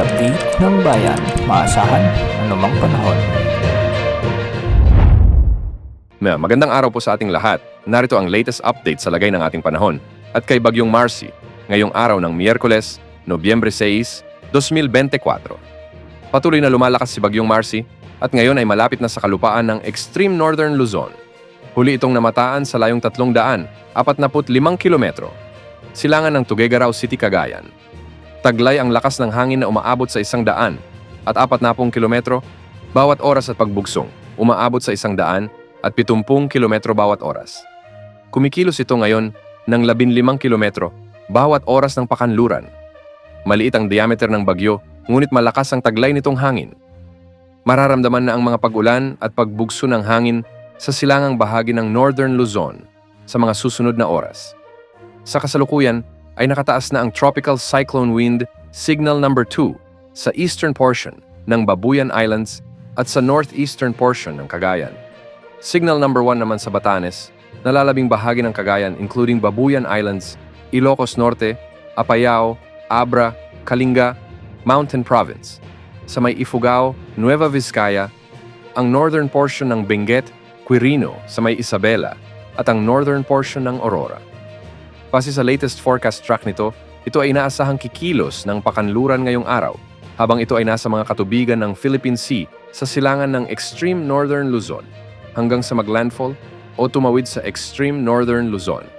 update ng bayan. Maasahan anumang panahon. Magandang araw po sa ating lahat. Narito ang latest update sa lagay ng ating panahon at kay Bagyong Marcy ngayong araw ng Miyerkules, Nobyembre 6, 2024. Patuloy na lumalakas si Bagyong Marcy at ngayon ay malapit na sa kalupaan ng extreme northern Luzon. Huli itong namataan sa layong 345 kilometro. Silangan ng Tuguegarao City, Cagayan. Taglay ang lakas ng hangin na umaabot sa 140 kilometro bawat oras at pagbugsong, umaabot sa 170 kilometro bawat oras. Kumikilos ito ngayon ng 15 kilometro bawat oras ng pakanluran. Maliit ang diameter ng bagyo, ngunit malakas ang taglay nitong hangin. Mararamdaman na ang mga pag-ulan at pagbugso ng hangin sa silangang bahagi ng Northern Luzon sa mga susunod na oras. Sa kasalukuyan ay nakataas na ang Tropical Cyclone Wind Signal number 2 sa eastern portion ng Babuyan Islands at sa northeastern portion ng Cagayan. Signal number 1 naman sa Batanes, nalalabing bahagi ng Cagayan including Babuyan Islands, Ilocos Norte, Apayao, Abra, Kalinga, Mountain Province. Sa may Ifugao, Nueva Vizcaya, ang northern portion ng Benguet, Quirino sa may Isabela at ang northern portion ng Aurora. Base sa latest forecast track nito, ito ay inaasahang kikilos ng pakanluran ngayong araw habang ito ay nasa mga katubigan ng Philippine Sea sa silangan ng extreme northern Luzon hanggang sa maglandfall o tumawid sa extreme northern Luzon.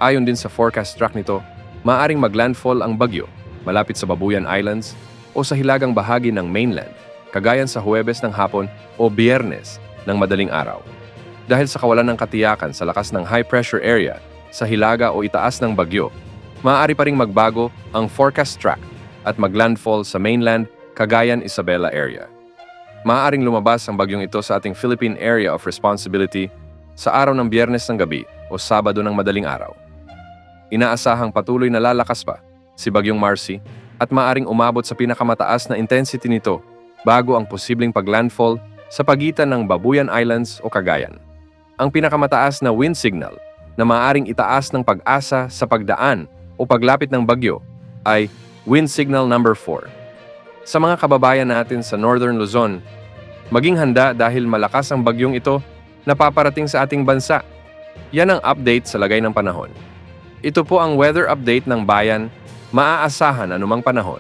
Ayon din sa forecast track nito, maaaring maglandfall ang bagyo malapit sa Babuyan Islands o sa hilagang bahagi ng mainland, kagayan sa Huwebes ng hapon o Biyernes ng madaling araw. Dahil sa kawalan ng katiyakan sa lakas ng high pressure area sa hilaga o itaas ng bagyo, maaari pa ring magbago ang forecast track at maglandfall sa mainland, Cagayan, Isabela area. Maaaring lumabas ang bagyong ito sa ating Philippine Area of Responsibility sa araw ng Biyernes ng gabi o Sabado ng madaling araw. Inaasahang patuloy na lalakas pa si Bagyong Marcy at maaaring umabot sa pinakamataas na intensity nito bago ang posibleng paglandfall sa pagitan ng Babuyan Islands o Cagayan. Ang pinakamataas na wind signal na maaaring itaas ng pag-asa sa pagdaan o paglapit ng bagyo ay wind signal number 4. Sa mga kababayan natin sa Northern Luzon, maging handa dahil malakas ang bagyong ito na paparating sa ating bansa. Yan ang update sa lagay ng panahon. Ito po ang weather update ng bayan, maaasahan anumang panahon.